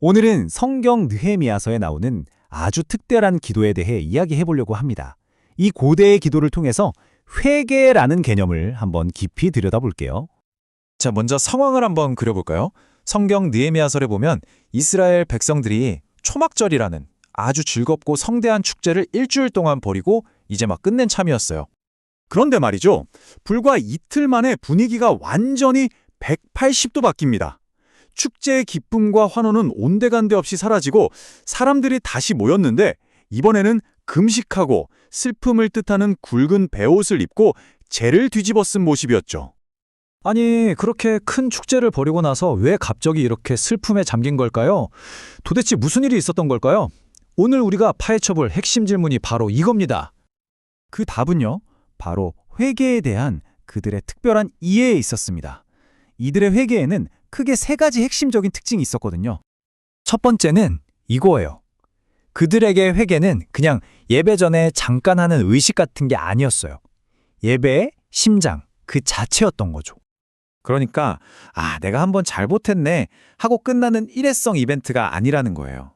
오늘은 성경 느헤미야서에 나오는 아주 특별한 기도에 대해 이야기해 보려고 합니다. 이 고대의 기도를 통해서 회개라는 개념을 한번 깊이 들여다볼게요. 자, 먼저 상황을 한번 그려볼까요? 성경 느헤미야서를 보면 이스라엘 백성들이 초막절이라는 아주 즐겁고 성대한 축제를 일주일 동안 벌이고 이제 막 끝낸 참이었어요. 그런데 말이죠. 불과 이틀 만에 분위기가 완전히 180도 바뀝니다. 축제의 기쁨과 환호는 온데간데 없이 사라지고 사람들이 다시 모였는데 이번에는 금식하고 슬픔을 뜻하는 굵은 베옷을 입고 재를 뒤집어 쓴 모습이었죠. 아니, 그렇게 큰 축제를 벌이고 나서 왜 갑자기 이렇게 슬픔에 잠긴 걸까요? 도대체 무슨 일이 있었던 걸까요? 오늘 우리가 파헤쳐볼 핵심 질문이 바로 이겁니다. 그 답은요, 바로 회개에 대한 그들의 특별한 이해에 있었습니다. 이들의 회개에는 크게 세 가지 핵심적인 특징이 있었거든요. 첫 번째는 이거예요. 그들에게 회개는 그냥 예배 전에 잠깐 하는 의식 같은 게 아니었어요. 예배의 심장, 그 자체였던 거죠. 그러니까 내가 한번 잘못했네 하고 끝나는 일회성 이벤트가 아니라는 거예요.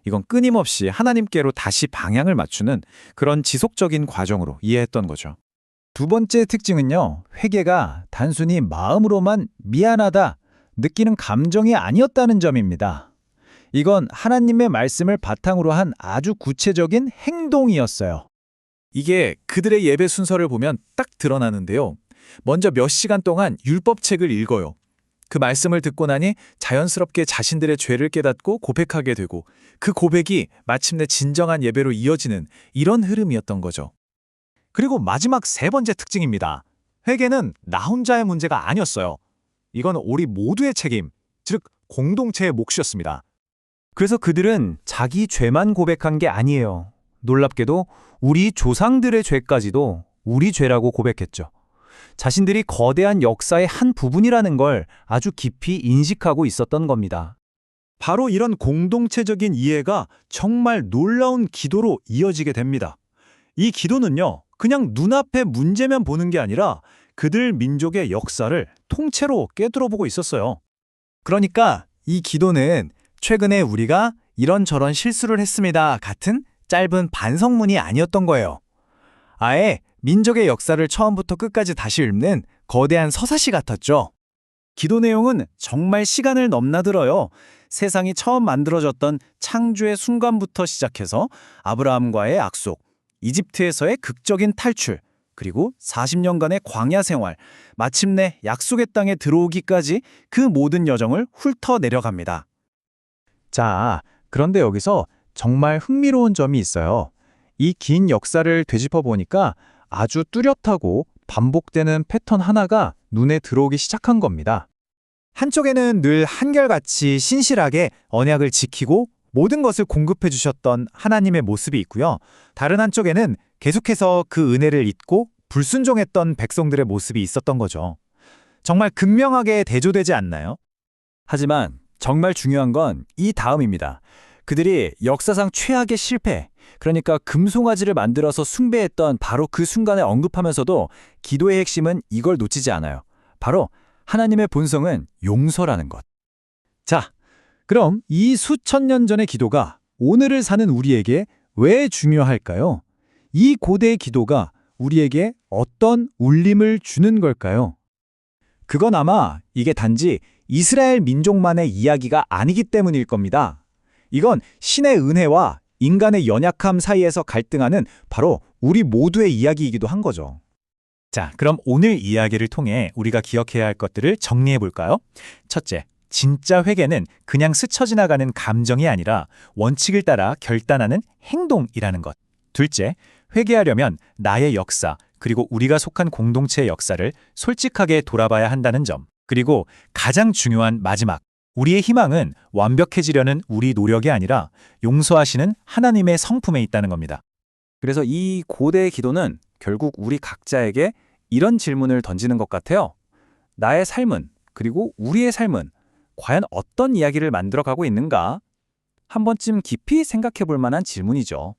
이건 끊임없이 하나님께로 다시 방향을 맞추는 그런 지속적인 과정으로 이해했던 거죠. 두 번째 특징은요, 회개가 단순히 마음으로만 미안하다 느끼는 감정이 아니었다는 점입니다. 이건 하나님의 말씀을 바탕으로 한 아주 구체적인 행동이었어요. 이게 그들의 예배 순서를 보면 딱 드러나는데요. 먼저 몇 시간 동안 율법책을 읽어요. 그 말씀을 듣고 나니 자연스럽게 자신들의 죄를 깨닫고 고백하게 되고 그 고백이 마침내 진정한 예배로 이어지는 이런 흐름이었던 거죠. 그리고 마지막 세 번째 특징입니다. 회개는 나 혼자의 문제가 아니었어요. 이건 우리 모두의 책임, 즉 공동체의 몫이었습니다. 그래서 그들은 자기 죄만 고백한 게 아니에요. 놀랍게도 우리 조상들의 죄까지도 우리 죄라고 고백했죠. 자신들이 거대한 역사의 한 부분이라는 걸 아주 깊이 인식하고 있었던 겁니다. 바로 이런 공동체적인 이해가 정말 놀라운 기도로 이어지게 됩니다. 이 기도는요, 그냥 눈앞의 문제만 보는 게 아니라 그들 민족의 역사를 통째로 꿰뚫어보고 있었어요. 그러니까 이 기도는 최근에 우리가 이런저런 실수를 했습니다 같은 짧은 반성문이 아니었던 거예요. 아예 민족의 역사를 처음부터 끝까지 다시 읽는 거대한 서사시 같았죠. 기도 내용은 정말 시간을 넘나들어요. 세상이 처음 만들어졌던 창조의 순간부터 시작해서 아브라함과의 약속, 이집트에서의 극적인 탈출, 그리고 40년간의 광야 생활, 마침내 약속의 땅에 들어오기까지 그 모든 여정을 훑어 내려갑니다. 자, 그런데 여기서 정말 흥미로운 점이 있어요. 이 긴 역사를 되짚어 보니까 아주 뚜렷하고 반복되는 패턴 하나가 눈에 들어오기 시작한 겁니다. 한쪽에는 늘 한결같이 신실하게 언약을 지키고 모든 것을 공급해 주셨던 하나님의 모습이 있고요. 다른 한쪽에는 계속해서 그 은혜를 잊고 불순종했던 백성들의 모습이 있었던 거죠. 정말 극명하게 대조되지 않나요? 하지만 정말 중요한 건 이 다음입니다. 그들이 역사상 최악의 실패, 그러니까 금송아지를 만들어서 숭배했던 바로 그 순간에 언급하면서도 기도의 핵심은 이걸 놓치지 않아요. 바로 하나님의 본성은 용서라는 것. 자, 그럼 이 수천 년 전의 기도가 오늘을 사는 우리에게 왜 중요할까요? 이 고대의 기도가 우리에게 어떤 울림을 주는 걸까요? 그건 아마 이게 단지 이스라엘 민족만의 이야기가 아니기 때문일 겁니다. 이건 신의 은혜와 인간의 연약함 사이에서 갈등하는 바로 우리 모두의 이야기이기도 한 거죠. 자, 그럼 오늘 이야기를 통해 우리가 기억해야 할 것들을 정리해 볼까요? 첫째, 진짜 회개는 그냥 스쳐 지나가는 감정이 아니라 원칙을 따라 결단하는 행동이라는 것. 둘째, 회개하려면 나의 역사, 그리고 우리가 속한 공동체의 역사를 솔직하게 돌아봐야 한다는 점. 그리고 가장 중요한 마지막, 우리의 희망은 완벽해지려는 우리 노력이 아니라 용서하시는 하나님의 성품에 있다는 겁니다. 그래서 이 고대의 기도는 결국 우리 각자에게 이런 질문을 던지는 것 같아요. 나의 삶은, 그리고 우리의 삶은 과연 어떤 이야기를 만들어가고 있는가? 한 번쯤 깊이 생각해 볼 만한 질문이죠.